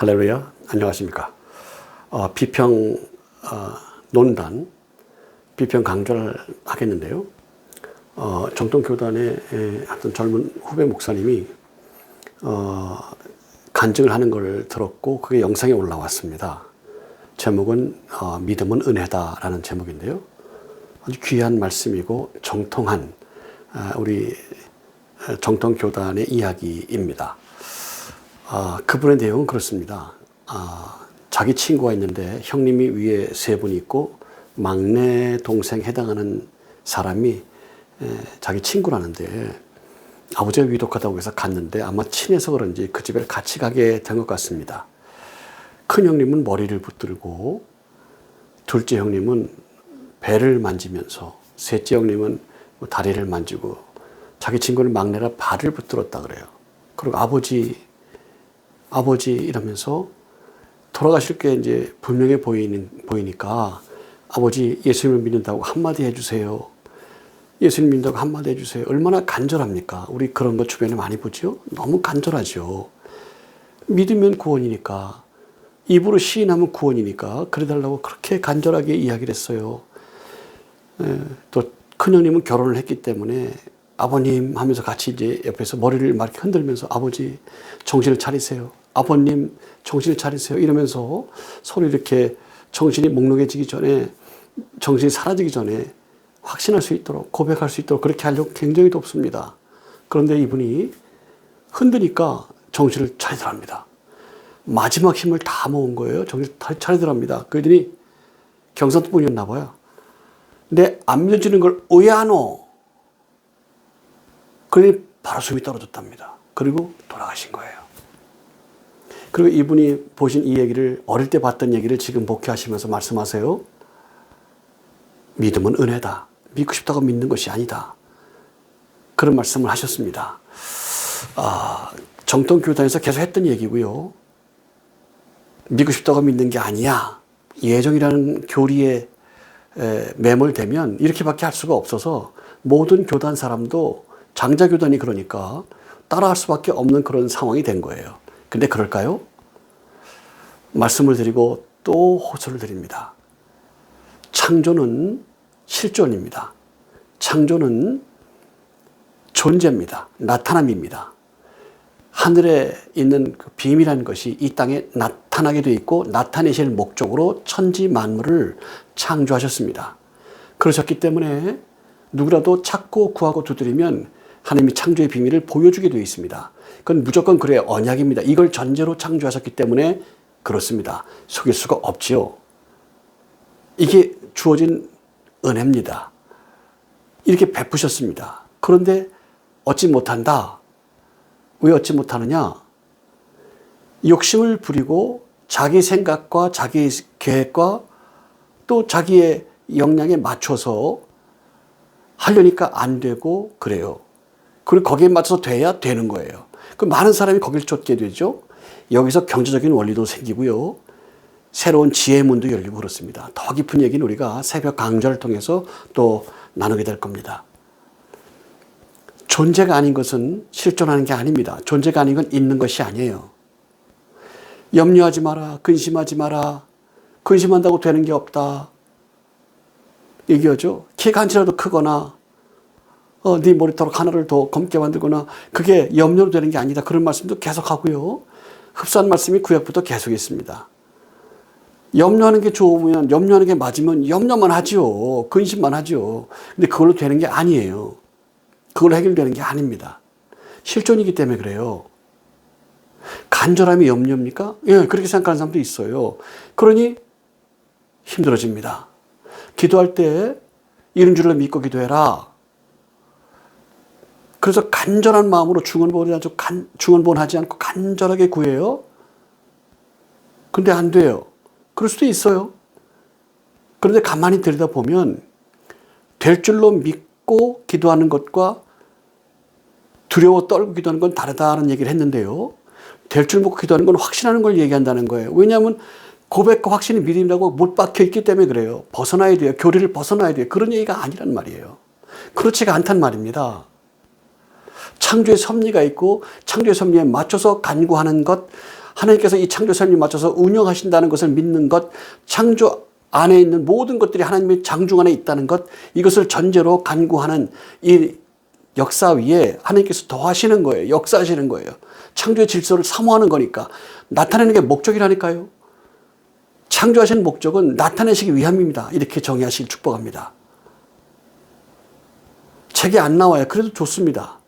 할렐루야, 안녕하십니까. 비평 논단, 비평 강좌를 하겠는데요. 정통교단의 어떤 젊은 후배 목사님이 간증을 하는 걸 들었고 그게 영상에 올라왔습니다. 제목은 믿음은 은혜다라는 제목인데요. 아주 귀한 말씀이고 정통한 우리 정통교단의 이야기입니다. 그분의 내용은 그렇습니다. 자기 친구가 있는데 형님이 위에 세 분이 있고 막내 동생 해당하는 사람이 자기 친구라는데 아버지가 위독하다고 해서 갔는데 아마 친해서 그런지 그 집에 같이 가게 된 것 같습니다. 큰 형님은 머리를 붙들고 둘째 형님은 배를 만지면서 셋째 형님은 다리를 만지고 자기 친구는 막내라 발을 붙들었다 그래요. 그리고 아버지 이러면서 돌아가실 게 이제 분명해 보이니까 아버지 예수님을 믿는다고 한마디 해주세요. 예수님 믿는다고 한마디 해주세요. 얼마나 간절합니까? 우리 그런 거 주변에 많이 보죠? 너무 간절하죠. 믿으면 구원이니까, 입으로 시인하면 구원이니까 그래달라고 그렇게 간절하게 이야기를 했어요. 또 큰형님은 결혼을 했기 때문에 아버님 하면서 같이 이제 옆에서 머리를 막 흔들면서 아버지 정신을 차리세요. 아버님 정신을 차리세요. 이러면서 서로 이렇게 정신이 몽롱해지기 전에, 정신이 사라지기 전에 확신할 수 있도록, 고백할 수 있도록 그렇게 하려고 굉장히 돕습니다. 그런데 이분이 흔드니까 정신을 차리더랍니다. 마지막 힘을 다 모은 거예요. 정신을 차리더랍니다. 그러더니 경상도 분이었나 봐요. 내 안 믿어지는 걸 왜 안 오? 그러니 바로 숨이 떨어졌답니다. 그리고 돌아가신 거예요. 그리고 이분이 보신 이 얘기를, 어릴 때 봤던 얘기를 지금 목회하시면서 말씀하세요. 믿음은 은혜다. 믿고 싶다고 믿는 것이 아니다. 그런 말씀을 하셨습니다. 정통교단에서 계속 했던 얘기고요. 믿고 싶다고 믿는 게 아니야. 예정이라는 교리에 매몰되면 이렇게밖에 할 수가 없어서 모든 교단 사람도 장자교단이 그러니까 따라할 수밖에 없는 그런 상황이 된 거예요. 근데 그럴까요? 말씀을 드리고 또 호소를 드립니다. 창조는 실존입니다. 창조는 존재입니다. 나타남입니다. 하늘에 있는 그 비밀한 것이 이 땅에 나타나게 되어 있고 나타내실 목적으로 천지 만물을 창조하셨습니다. 그러셨기 때문에 누구라도 찾고 구하고 두드리면 하나님이 창조의 비밀을 보여주게 되어 있습니다. 그건 무조건 그래요. 언약입니다. 이걸 전제로 창조하셨기 때문에 그렇습니다. 속일 수가 없지요. 이게 주어진 은혜입니다. 이렇게 베푸셨습니다. 그런데 얻지 못한다. 왜 얻지 못하느냐? 욕심을 부리고 자기 생각과 자기 계획과 또 자기의 역량에 맞춰서 하려니까 안 되고 그래요. 그리고 거기에 맞춰서 돼야 되는 거예요. 그 많은 사람이 거기를 쫓게 되죠. 여기서 경제적인 원리도 생기고요. 새로운 지혜의 문도 열리고 그렇습니다. 더 깊은 얘기는 우리가 새벽 강좌를 통해서 또 나누게 될 겁니다. 존재가 아닌 것은 실존하는 게 아닙니다. 존재가 아닌 건 있는 것이 아니에요. 염려하지 마라. 근심하지 마라. 근심한다고 되는 게 없다. 얘기하죠. 키가 한치라도 크거나 네 머리털 하나를 더 검게 만들거나 그게 염려로 되는 게 아니다. 그런 말씀도 계속 하고요. 흡사한 말씀이 구약부터 계속 있습니다. 염려하는 게 좋으면, 염려하는 게 맞으면 염려만 하죠. 근심만 하죠. 근데 그걸로 되는 게 아니에요. 그걸로 해결되는 게 아닙니다. 실존이기 때문에 그래요. 간절함이 염려입니까? 예, 그렇게 생각하는 사람도 있어요. 그러니 힘들어집니다. 기도할 때 이런 줄로 믿고 기도해라. 그래서 간절한 마음으로 중언부언하지 않고 간절하게 구해요. 근데 안 돼요. 그럴 수도 있어요. 그런데 가만히 들여다보면 될 줄로 믿고 기도하는 것과 두려워 떨고 기도하는 건 다르다는 얘기를 했는데요. 될 줄 믿고 기도하는 건 확신하는 걸 얘기한다는 거예요. 왜냐하면 고백과 확신이 믿음이라고 못 박혀 있기 때문에 그래요. 벗어나야 돼요. 교리를 벗어나야 돼요. 그런 얘기가 아니란 말이에요. 그렇지가 않단 말입니다. 창조의 섭리가 있고 창조의 섭리에 맞춰서 간구하는 것, 하나님께서 이 창조 섭리에 맞춰서 운영하신다는 것을 믿는 것, 창조 안에 있는 모든 것들이 하나님의 장중 안에 있다는 것, 이것을 전제로 간구하는 이 역사 위에 하나님께서 더하시는 거예요. 역사하시는 거예요. 창조의 질서를 사모하는 거니까. 나타내는 게 목적이라니까요. 창조하신 목적은 나타내시기 위함입니다. 이렇게 정의하시길 축복합니다. 책에 안 나와요. 그래도 좋습니다.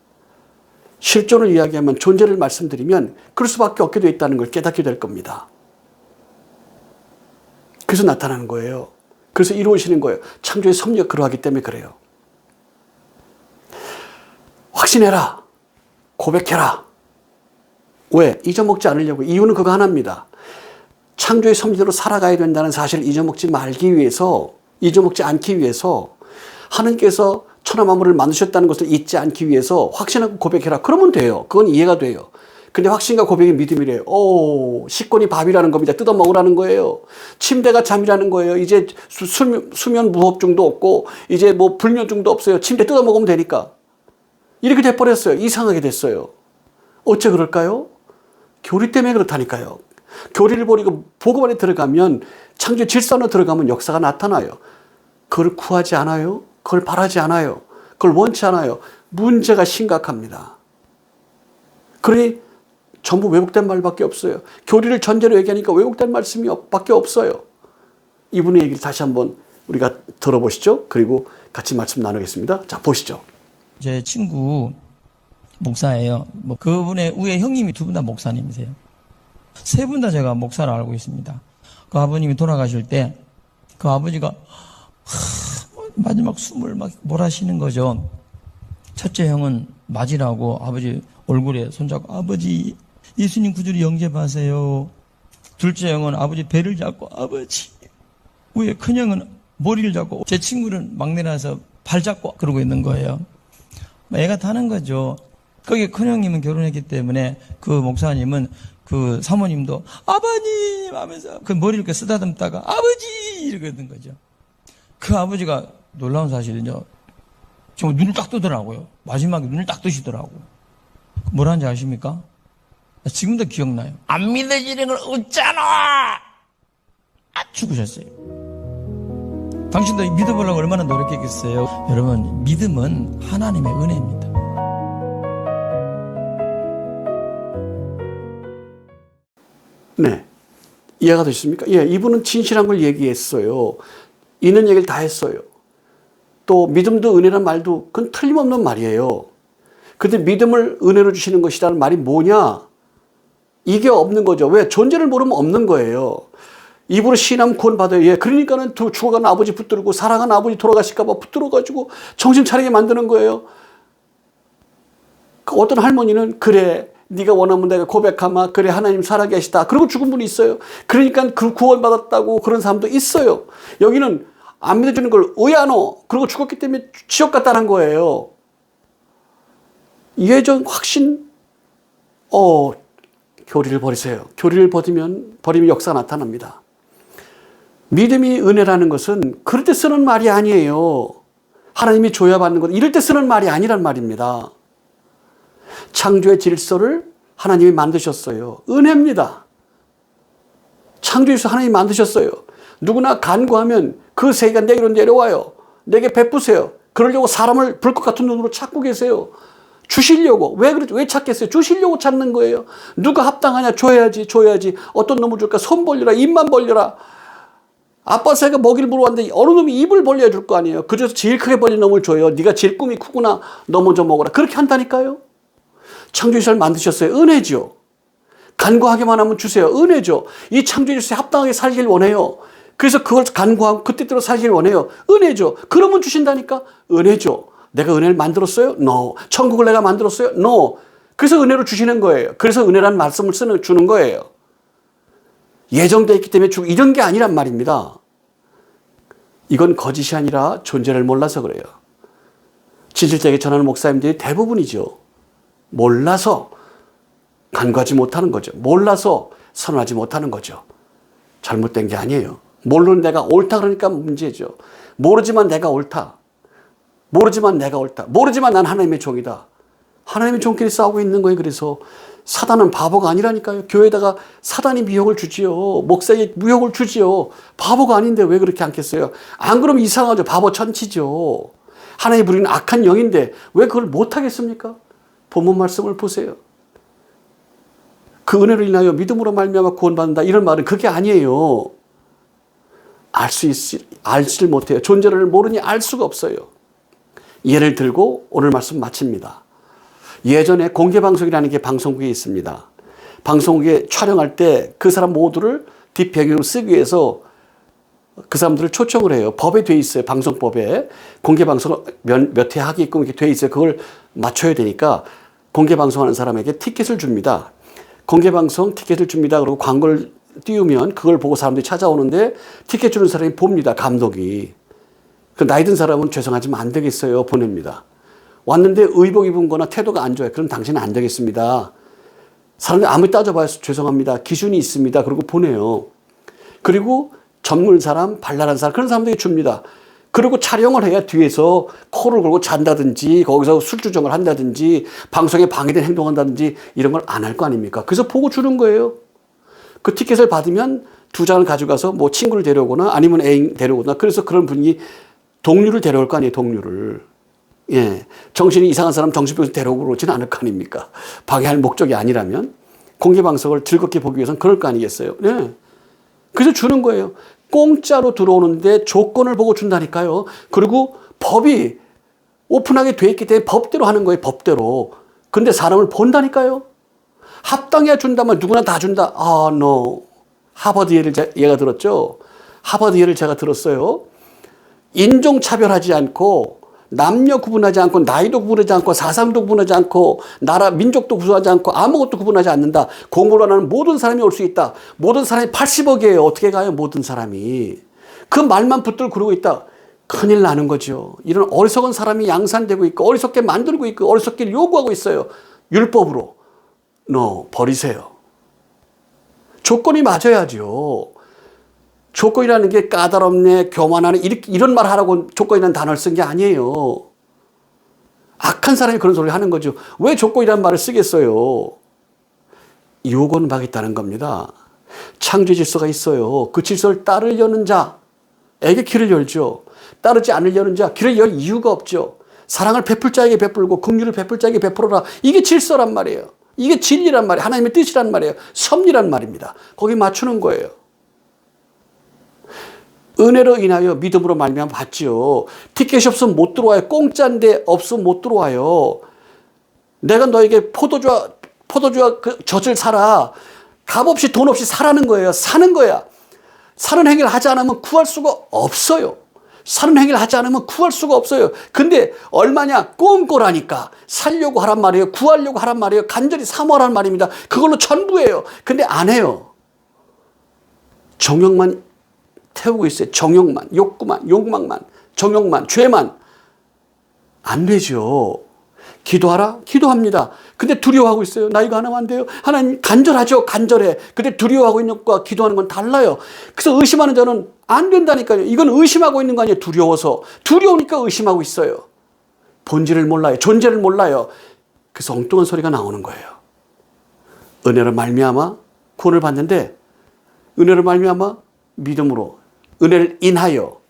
실존을 이야기하면, 존재를 말씀드리면 그럴 수밖에 없게 되어 있다는 걸 깨닫게 될 겁니다. 그래서 나타나는 거예요. 그래서 이루어지는 거예요. 창조의 섭리가 그러하기 때문에 그래요. 확신해라. 고백해라. 왜? 잊어먹지 않으려고. 이유는 그거 하나입니다. 창조의 섭리대로 살아가야 된다는 사실을 잊어먹지 않기 위해서 하나님께서 천하 만물을 만드셨다는 것을 잊지 않기 위해서 확신하고 고백해라. 그러면 돼요. 그건 이해가 돼요. 근데 확신과 고백이 믿음이래요. 식권이 밥이라는 겁니다. 뜯어 먹으라는 거예요. 침대가 잠이라는 거예요. 이제 수면 무호흡증도 없고 이제 뭐 불면증도 없어요. 침대 뜯어 먹으면 되니까. 이렇게 돼버렸어요. 이상하게 됐어요. 어째 그럴까요? 교리 때문에 그렇다니까요. 교리를 버리고 복음 안에 들어가면, 창조의 질서 안에 들어가면 역사가 나타나요. 그걸 구하지 않아요. 그걸 바라지 않아요. 그걸 원치 않아요. 문제가 심각합니다. 그러니 전부 왜곡된 말밖에 없어요. 교리를 전제로 얘기하니까 왜곡된 말씀이 밖에 없어요. 이분의 얘기를 다시 한번 우리가 들어보시죠. 그리고 같이 말씀 나누겠습니다. 자, 보시죠. 제 친구 목사예요. 그분의 위에 형님이 두 분 다 목사님이세요. 세 분 다 제가 목사를 알고 있습니다. 그 아버님이 돌아가실 때 그 아버지가 마지막 숨을 막 몰아쉬는 거죠. 첫째 형은 맞으라고 아버지 얼굴에 손잡고 아버지 예수님 구주를 영접하세요. 둘째 형은 아버지 배를 잡고 아버지. 위에 큰 형은 머리를 잡고, 제 친구는 막내라서 발 잡고 그러고 있는 거예요. 애가 타는 거죠. 거기 큰 형님은 결혼했기 때문에 그 목사님은 그 사모님도 아버님 하면서 그 머리를 이렇게 쓰다듬다가 아버지 이러고 있는 거죠. 그 아버지가 놀라운 사실은요, 정말 눈을 딱 뜨더라고요. 마지막에 눈을 딱 뜨시더라고. 뭐라는지 아십니까? 지금도 기억나요. 안 믿어지는 걸 없잖아! 죽으셨어요. 당신도 믿어보려고 얼마나 노력했겠어요. 여러분, 믿음은 하나님의 은혜입니다. 네. 이해가 되십니까? 예, 이분은 진실한 걸 얘기했어요. 있는 얘기를 다 했어요. 또 믿음도 은혜란 말도 그건 틀림없는 말이에요. 근데 믿음을 은혜로 주시는 것이라는 말이 뭐냐? 이게 없는 거죠. 왜? 존재를 모르면 없는 거예요. 입으로 신하면 구원 받아요. 예, 그러니까는 죽어가는 아버지 붙들고 사랑하는 아버지 돌아가실까봐 붙들어가지고 정신 차리게 만드는 거예요. 어떤 할머니는 그래, 네가 원하면 내가 고백하마. 그래, 하나님 살아계시다. 그리고 죽은 분이 있어요. 그러니까 그 구원 받았다고 그런 사람도 있어요. 여기는 안 믿어주는 걸 왜 안 오? 그리고 죽었기 때문에 지옥 갔다는 거예요. 예전 확신, 교리를 버리세요. 교리를 버리면 역사가 나타납니다. 믿음이 은혜라는 것은 그럴 때 쓰는 말이 아니에요. 하나님이 줘야 받는 것, 이럴 때 쓰는 말이 아니란 말입니다. 창조의 질서를 하나님이 만드셨어요. 은혜입니다. 창조에서 하나님이 만드셨어요. 누구나 간구하면 그 세계가 내게로 내려와요. 내게 베푸세요. 그러려고 사람을 불꽃 같은 눈으로 찾고 계세요. 주시려고. 왜 찾겠어요? 주시려고 찾는 거예요. 누가 합당하냐? 줘야지. 어떤 놈을 줄까? 손 벌려라. 입만 벌려라. 아빠 새가 먹이를 물어왔는데 어느 놈이 입을 벌려야 줄 거 아니에요. 그중에서 제일 크게 벌린 놈을 줘요. 네가 제일 꿈이 크구나. 너 먼저 먹어라. 그렇게 한다니까요. 창조주를 만드셨어요. 은혜죠. 간구하기만 하면 주세요. 은혜죠. 이 창조주에 합당하게 살길 원해요. 그래서 그걸 간구하고 그때대로 살길 원해요. 은혜죠. 그러면 주신다니까. 은혜죠. 내가 은혜를 만들었어요? No. 천국을 내가 만들었어요? No. 그래서 은혜로 주시는 거예요. 그래서 은혜라는 말씀을 주는 거예요. 예정되어 있기 때문에 주고 이런 게 아니란 말입니다. 이건 거짓이 아니라 존재를 몰라서 그래요. 진실되게 전하는 목사님들이 대부분이죠. 몰라서 간구하지 못하는 거죠. 몰라서 선언하지 못하는 거죠. 잘못된 게 아니에요. 모르는 내가 옳다 그러니까 문제죠. 모르지만 내가 옳다. 모르지만 난 하나님의 종이다. 하나님의 종끼리 싸우고 있는 거예요. 그래서 사단은 바보가 아니라니까요. 교회에다가 사단이 미혹을 주지요. 목사에게 미혹을 주지요. 바보가 아닌데 왜 그렇게 않겠어요? 안 그러면 이상하죠. 바보 천치죠. 하나님 부리는 악한 영인데 왜 그걸 못하겠습니까? 본문 말씀을 보세요. 그 은혜로 인하여 믿음으로 말미암아 구원받는다. 이런 말은 그게 아니에요. 알지를 못해요. 존재를 모르니 알 수가 없어요. 예를 들고 오늘 말씀 마칩니다. 예전에 공개방송이라는 게 방송국에 있습니다. 방송국에 촬영할 때 그 사람 모두를 뒷배경으로 쓰기 위해서 그 사람들을 초청을 해요. 법에 돼 있어요. 방송법에. 공개방송을 몇 회 하게끔 이렇게 돼 있어요. 그걸 맞춰야 되니까 공개방송하는 사람에게 티켓을 줍니다. 공개방송 티켓을 줍니다. 그리고 광고를 띄우면 그걸 보고 사람들이 찾아오는데 티켓 주는 사람이 봅니다. 감독이. 그 나이 든 사람은 죄송하지만 안 되겠어요. 보냅니다. 왔는데 의복 입은 거나 태도가 안 좋아요. 그럼 당신은 안 되겠습니다. 사람들이 아무리 따져봐야 죄송합니다. 기준이 있습니다. 그리고 보내요. 그리고 젊은 사람, 발랄한 사람 그런 사람들이 줍니다. 그리고 촬영을 해야 뒤에서 코를 걸고 잔다든지 거기서 술주정을 한다든지 방송에 방해된 행동한다든지 이런 걸 안 할 거 아닙니까? 그래서 보고 주는 거예요. 그 티켓을 받으면 2장을 가져가서 뭐 친구를 데려오거나 아니면 애인 데려오거나 그래서 그런 분이 동료를 데려올 거 아니에요. 동료를. 예. 정신이 이상한 사람 정신병원 데려오고 그러지는 않을 거 아닙니까? 방해할 목적이 아니라면 공개방송을 즐겁게 보기 위해서는 그럴 거 아니겠어요? 예. 그래서 주는 거예요. 공짜로 들어오는데 조건을 보고 준다니까요. 그리고 법이 오픈하게 돼 있기 때문에 법대로 하는 거예요. 법대로. 근데 사람을 본다니까요. 합당해야 준다면 누구나 다 준다. 아, no. 하버드 예를 얘가 들었죠. 하버드 예를 제가 들었어요. 인종차별하지 않고 남녀 구분하지 않고 나이도 구분하지 않고 사상도 구분하지 않고 나라 민족도 구분하지 않고 아무것도 구분하지 않는다. 공부를 하는 모든 사람이 올 수 있다. 모든 사람이 80억이에요. 어떻게 가요? 모든 사람이. 그 말만 붙들고 그러고 있다. 큰일 나는 거죠. 이런 어리석은 사람이 양산되고 있고 어리석게 만들고 있고 어리석게 요구하고 있어요. 율법으로. No, 버리세요. 조건이 맞아야죠. 조건이라는 게 까다롭네, 교만하네, 이런 말 하라고 조건이라는 단어를 쓴 게 아니에요. 악한 사람이 그런 소리를 하는 거죠. 왜 조건이라는 말을 쓰겠어요? 요구는 받겠다는 겁니다. 창조 질서가 있어요. 그 질서를 따르려는 자에게 길을 열죠. 따르지 않으려는 자, 길을 열 이유가 없죠. 사랑을 베풀 자에게 베풀고 긍휼을 베풀 자에게 베풀어라. 이게 질서란 말이에요. 이게 진리란 말이에요. 하나님의 뜻이란 말이에요. 섭리란 말입니다. 거기 맞추는 거예요. 은혜로 인하여 믿음으로 말미암아 받지요. 티켓이 없으면 못 들어와요. 공짜인데 없으면 못 들어와요. 내가 너에게 포도주와 그 젖을 사라. 값없이 돈 없이 사라는 거예요. 사는 거야. 사는 행위를 하지 않으면 구할 수가 없어요. 사는 행위를 하지 않으면 구할 수가 없어요. 근데 얼마냐? 꼼꼼하니까 살려고 하란 말이에요. 구하려고 하란 말이에요. 간절히 사모하란 말입니다. 그걸로 전부예요. 근데 안 해요. 정욕만 태우고 있어요. 정욕만, 욕구만, 욕망만, 정욕만, 죄만. 안 되죠. 기도하라? 기도합니다. 근데 두려워하고 있어요. 나 이거 하나만 안 돼요? 하나님 간절하죠. 간절해. 근데 두려워하고 있는 것과 기도하는 건 달라요. 그래서 의심하는 자는 안 된다니까요. 이건 의심하고 있는 거 아니에요. 두려워서. 두려우니까 의심하고 있어요. 본질을 몰라요. 존재를 몰라요. 그래서 엉뚱한 소리가 나오는 거예요. 은혜로 말미암아 구원을 받는데 은혜로 말미암아 믿음으로 은혜를 인하여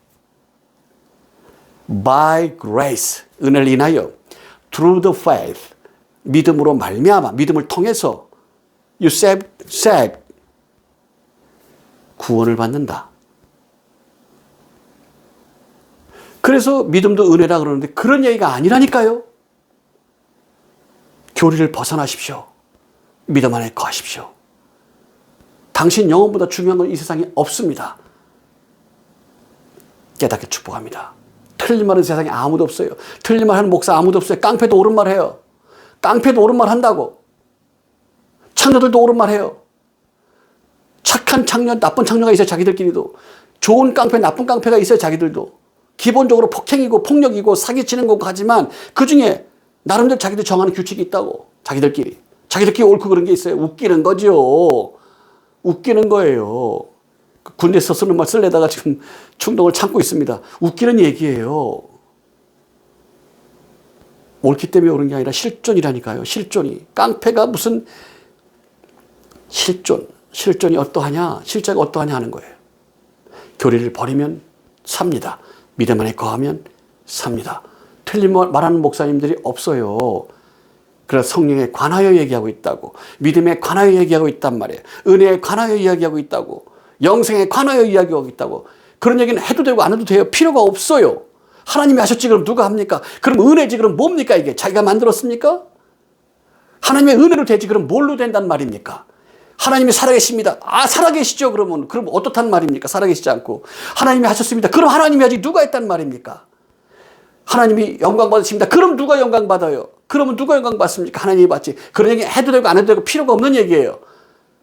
by grace 은혜를 인하여 through the faith 믿음으로 말미암아 믿음을 통해서 you saved 구원을 받는다. 그래서 믿음도 은혜라 그러는데 그런 얘기가 아니라니까요. 교리를 벗어나십시오. 믿음 안에 거하십시오. 당신 영혼보다 중요한 건 이 세상에 없습니다. 깨닫게 축복합니다. 틀린 말은 세상에 아무도 없어요. 틀린 말 하는 목사 아무도 없어요. 깡패도 옳은 말 해요. 깡패도 옳은 말 한다고. 창녀들도 옳은 말 해요. 착한 창녀, 나쁜 창녀가 있어요. 자기들끼리도. 좋은 깡패, 나쁜 깡패가 있어요. 자기들도. 기본적으로 폭행이고 폭력이고 사기치는 거고 하지만 그중에 나름대로 자기들 정하는 규칙이 있다고. 자기들끼리 옳고 그런 게 있어요. 웃기는 거죠. 웃기는 거예요. 군대에서 쓰는 말 쓰려다가 지금 충동을 참고 있습니다. 웃기는 얘기예요. 옳기 때문에 옳은 게 아니라 실존이라니까요. 실존이. 깡패가 무슨 실존이 어떠하냐, 실제가 어떠하냐 하는 거예요. 교리를 버리면 삽니다. 믿음 안에 거하면 삽니다. 틀린 말하는 목사님들이 없어요. 그래서 성령에 관하여 얘기하고 있다고, 믿음에 관하여 얘기하고 있단 말이에요. 은혜에 관하여 이야기하고 있다고, 영생에 관하여 이야기하고 있다고. 그런 얘기는 해도 되고 안 해도 돼요. 필요가 없어요. 하나님이 하셨지 그럼 누가 합니까? 그럼 은혜지 그럼 뭡니까 이게? 자기가 만들었습니까? 하나님의 은혜로 되지 그럼 뭘로 된단 말입니까? 하나님이 살아계십니다. 아, 살아계시죠. 그럼 어떻단 말입니까? 살아계시지 않고. 하나님이 하셨습니다. 그럼 하나님이 하지 누가 했단 말입니까? 하나님이 영광 받으십니다. 그럼 누가 영광 받아요? 그러면 누가 영광 받습니까? 하나님이 받지. 그런 얘기 해도 되고 안 해도 되고 필요가 없는 얘기예요.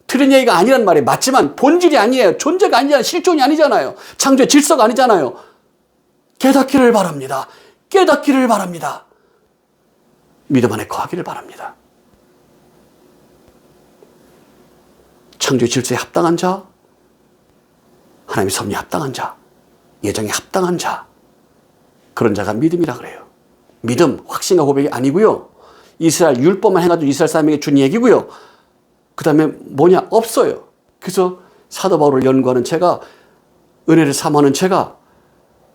틀린 얘기가 아니란 말이에요. 맞지만 본질이 아니에요. 존재가 아니잖아요. 실존이 아니잖아요. 창조의 질서가 아니잖아요. 깨닫기를 바랍니다. 깨닫기를 바랍니다. 믿음 안에 거하기를 바랍니다. 창조의 질서에 합당한 자, 하나님의 섭리에 합당한 자, 예정에 합당한 자, 그런 자가 믿음이라 그래요. 믿음, 확신과 고백이 아니고요. 이스라엘 율법만 해가지고 이스라엘 사람에게 준 얘기고요. 그 다음에 뭐냐? 없어요. 그래서 사도 바울을 연구하는 제가, 은혜를 사모하는 제가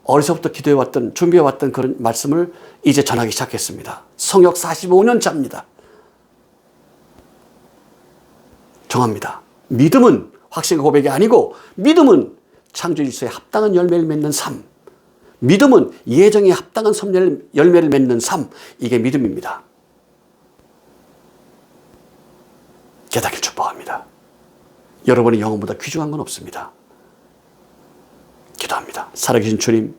어려서부터 기도해왔던, 준비해왔던 그런 말씀을 이제 전하기 시작했습니다. 성역 45년 차입니다. 정합니다. 믿음은 확신과 고백이 아니고, 믿음은 창조 질서에 합당한 열매를 맺는 삶, 믿음은 예정에 합당한 열매를 맺는 삶, 이게 믿음입니다. 깨닫기를 축복합니다. 여러분의 영혼보다 귀중한 건 없습니다. 기도합니다. 살아계신 주님,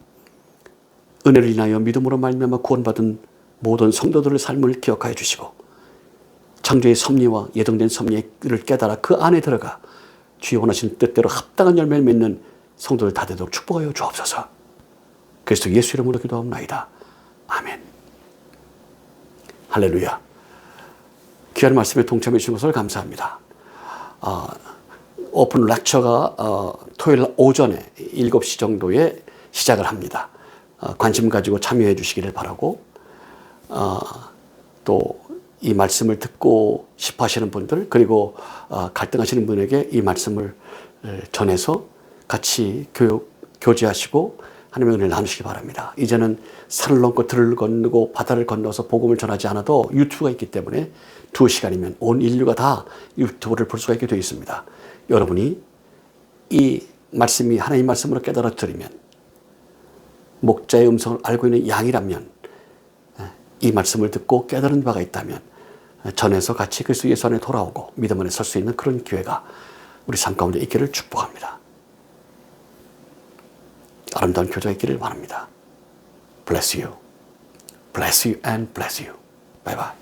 은혜를 인하여 믿음으로 말미암아 구원받은 모든 성도들의 삶을 기억하여 주시고, 창조의 섭리와 예정된 섭리를 깨달아 그 안에 들어가 주의 원하시는 뜻대로 합당한 열매를 맺는 성도들 다 되도록 축복하여 주옵소서. 그리스도 예수 이름으로 기도합나이다. 아멘. 할렐루야. 귀한 말씀에 동참해 주신 것을 감사합니다. 오픈 렉처가 토요일 오전에 7시 정도에 시작을 합니다. 관심 가지고 참여해 주시기를 바라고, 또 이 말씀을 듣고 싶어 하시는 분들, 그리고 갈등하시는 분에게 이 말씀을 전해서 같이 교제하시고 하나님의 은혜를 나누시기 바랍니다. 이제는 산을 넘고 들을 건너고 바다를 건너서 복음을 전하지 않아도 유튜브가 있기 때문에 2시간이면 온 인류가 다 유튜브를 볼 수가 있게 되어 있습니다. 여러분이 이 말씀이 하나님 말씀으로 깨달아뜨리면, 목자의 음성을 알고 있는 양이라면, 이 말씀을 듣고 깨달은 바가 있다면 전해서 같이 그리스도 예수 안에 돌아오고 믿음 안에 설 수 있는 그런 기회가 우리 삶 가운데 있기를 축복합니다. 아름다운 교제가 있기를 바랍니다. Bless you. Bless you and bless you. Bye bye.